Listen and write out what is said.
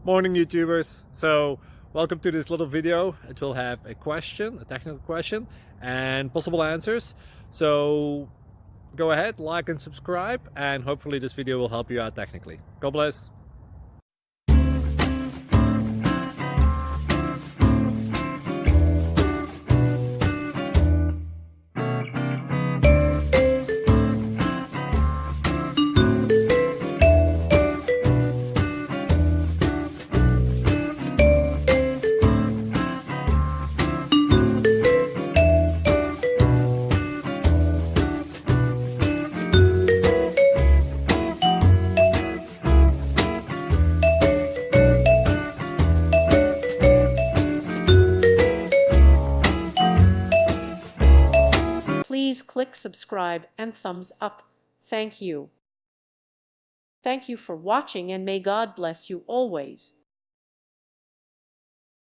Morning YouTubers. So welcome to this little video. It will have a question, a technical question, and possible answers. So go ahead, like and subscribe, and hopefully this video will help you out technically. God bless. Please click subscribe and thumbs up. Thank you. Thank you for watching, and may God bless you always.